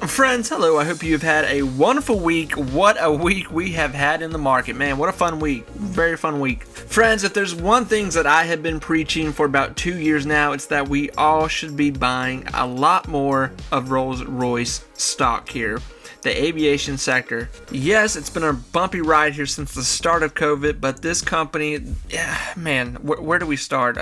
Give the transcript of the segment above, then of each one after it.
Friends, hello. I hope you've had a wonderful week. What a week we have had in the market. Man, what a fun week. Very fun week. Friends, if there's one thing that I have been preaching for about 2 years now, it's that we all should be buying a lot more of Rolls-Royce stock here. The aviation sector. Yes, it's been a bumpy ride here since the start of COVID, but this company, man, where do we start?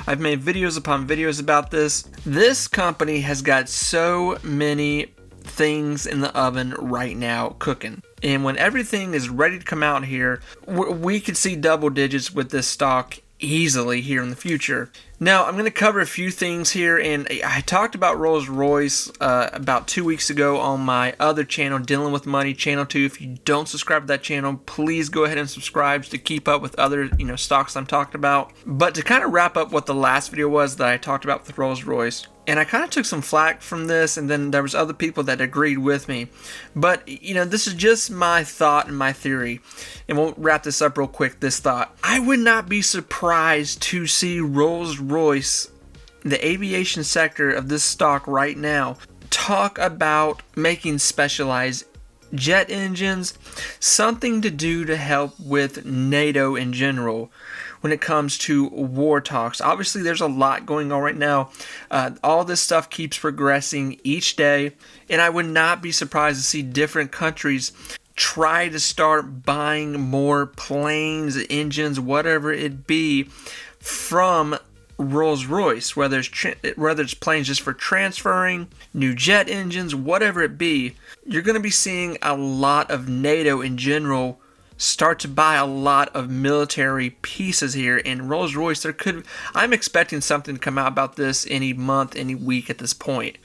I've made videos upon videos about this. This company has got so many things in the oven right now cooking, and when everything is ready to come out here, we could see double digits with this stock easily here in the future. Now, I'm going to cover a few things here, and I talked about Rolls-Royce about 2 weeks ago on my other channel, Dillon with Money, channel 2. If you don't subscribe to that channel, please go ahead and subscribe to keep up with other stocks I'm talking about. But to kind of wrap up what the last video was that I talked about with Rolls-Royce, and I kind of took some flack from this, and then there was other people that agreed with me. But, this is just my thought and my theory. And we'll wrap this up real quick, this thought. I would not be surprised to see Rolls-Royce, the aviation sector of this stock right now, talk about making specialized jet engines, something to do to help with NATO in general when it comes to war talks. Obviously, there's a lot going on right now. All this stuff keeps progressing each day, and I would not be surprised to see different countries try to start buying more planes, engines, whatever it be, from Rolls-Royce, whether it's planes just for transferring, new jet engines, whatever it be. You're going to be seeing a lot of NATO in general start to buy a lot of military pieces here, and Rolls-Royce, I'm expecting something to come out about this any month, any week at this point.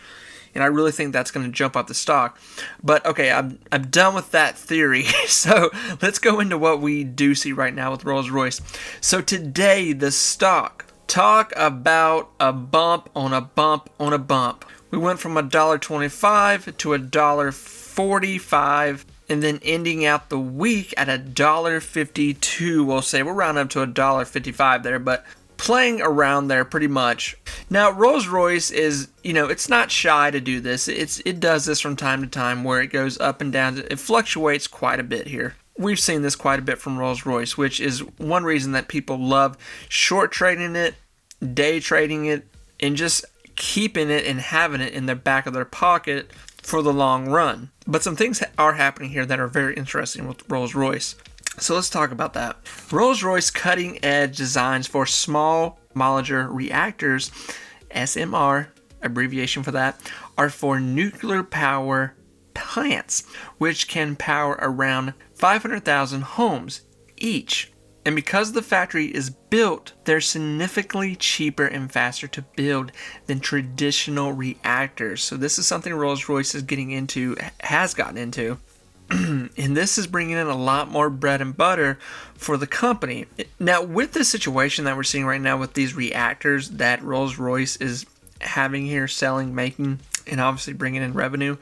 And I really think that's going to jump up the stock. But okay, I'm done with that theory. So let's go into what we do see right now with Rolls-Royce. So today, the stock, talk about a bump on a bump on a bump. We went from $1.25 to $1.45, and then ending out the week at $1.52. We'll say we'll round up to $1.55 there, but playing around there pretty much. Now, Rolls-Royce is, it's not shy to do this. It does this from time to time where it goes up and down. It fluctuates quite a bit here. We've seen this quite a bit from Rolls-Royce, which is one reason that people love short trading it, day trading it, and just keeping it and having it in the back of their pocket for the long run. But some things are happening here that are very interesting with Rolls-Royce. So let's talk about that. Rolls-Royce cutting-edge designs for small modular reactors, SMR, abbreviation for that, are for nuclear power plants, which can power around 500,000 homes each. And because the factory is built, they're significantly cheaper and faster to build than traditional reactors. So this is something Rolls-Royce is has gotten into. And this is bringing in a lot more bread and butter for the company. Now, with the situation that we're seeing right now with these reactors that Rolls-Royce is having here, selling, making, and obviously bringing in revenue,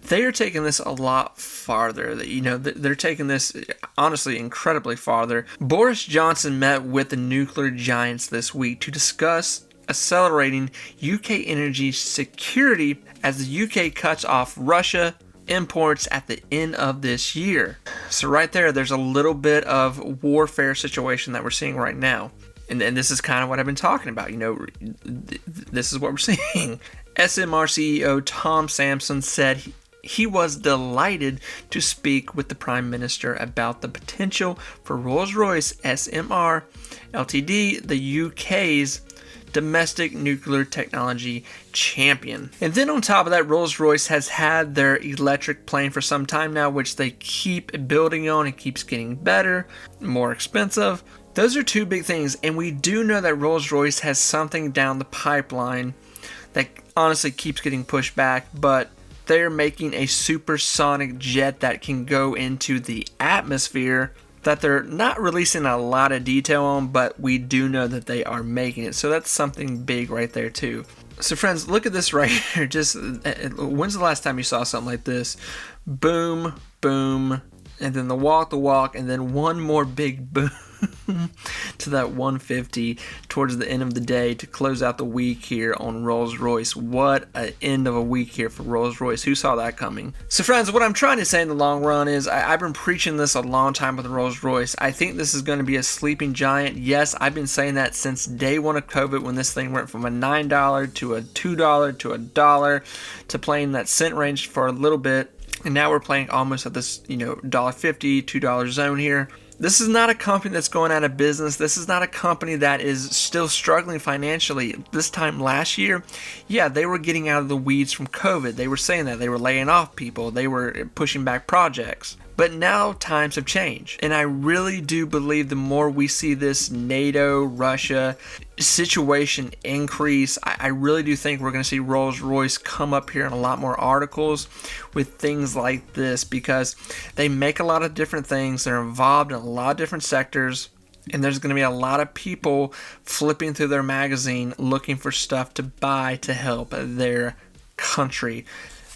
they are taking this a lot farther. They're taking this, honestly, incredibly farther. Boris Johnson met with the nuclear giants this week to discuss accelerating UK energy security as the UK cuts off Russia imports at the end of this year. So right there's a little bit of warfare situation that we're seeing right now. And this is kind of what I've been talking about. This is what we're seeing. SMR CEO Tom Sampson said he was delighted to speak with the Prime Minister about the potential for Rolls-Royce SMR Ltd, the UK's domestic nuclear technology champion. And then on top of that, Rolls-Royce has had their electric plane for some time now, which they keep building on. It keeps getting better, more expensive. Those are two big things, and we do know that Rolls-Royce has something down the pipeline that honestly keeps getting pushed back, but they're making a supersonic jet that can go into the atmosphere that they're not releasing a lot of detail on, but we do know that they are making it. So that's something big right there too. So friends, look at this right here. Just when's the last time you saw something like this? Boom, boom, and then the walk, and then one more big boom to that 150 towards the end of the day to close out the week here on Rolls-Royce. What an end of a week here for Rolls-Royce. Who saw that coming? So friends, what I'm trying to say in the long run is I've been preaching this a long time with Rolls-Royce. I think this is going to be a sleeping giant. Yes, I've been saying that since day one of COVID, when this thing went from a $9 to a $2 to a $1 to playing that cent range for a little bit. And now we're playing almost at this, $1.50, $2 zone here. This is not a company that's going out of business. This is not a company that is still struggling financially. This time last year, yeah, they were getting out of the weeds from COVID. They were saying that. They were laying off people. They were pushing back projects. But now times have changed. And I really do believe the more we see this NATO, Russia situation increase, I really do think we're going to see Rolls-Royce come up here in a lot more articles with things like this, because they make a lot of different things. They're involved in a lot of different sectors. And there's going to be a lot of people flipping through their magazine looking for stuff to buy to help their country.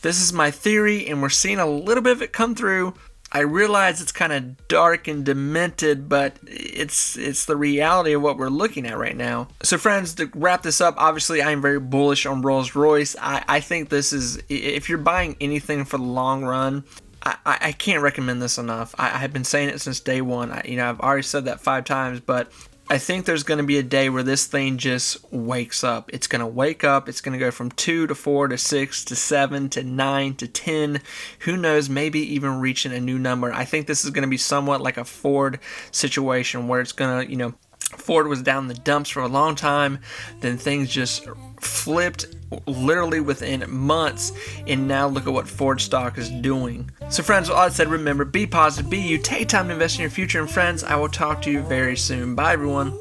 This is my theory, and we're seeing a little bit of it come through. I realize it's kind of dark and demented, but it's the reality of what we're looking at right now. So friends, to wrap this up, obviously I'm very bullish on Rolls-Royce. I think this is, if you're buying anything for the long run, I can't recommend this enough. I've been saying it since day one. I've already said that 5 times, but I think there's going to be a day where this thing just wakes up. It's going to wake up. It's going to go from 2 to 4 to 6 to 7 to 9 to 10. Who knows, maybe even reaching a new number. I think this is going to be somewhat like a Ford situation where it's going to, Ford was down in the dumps for a long time. Then things just flipped literally within months, and now look at what Ford stock is doing. So friends, all I said, remember, be positive, be you, take time to invest in your future, and friends, I will talk to you very soon. Bye everyone.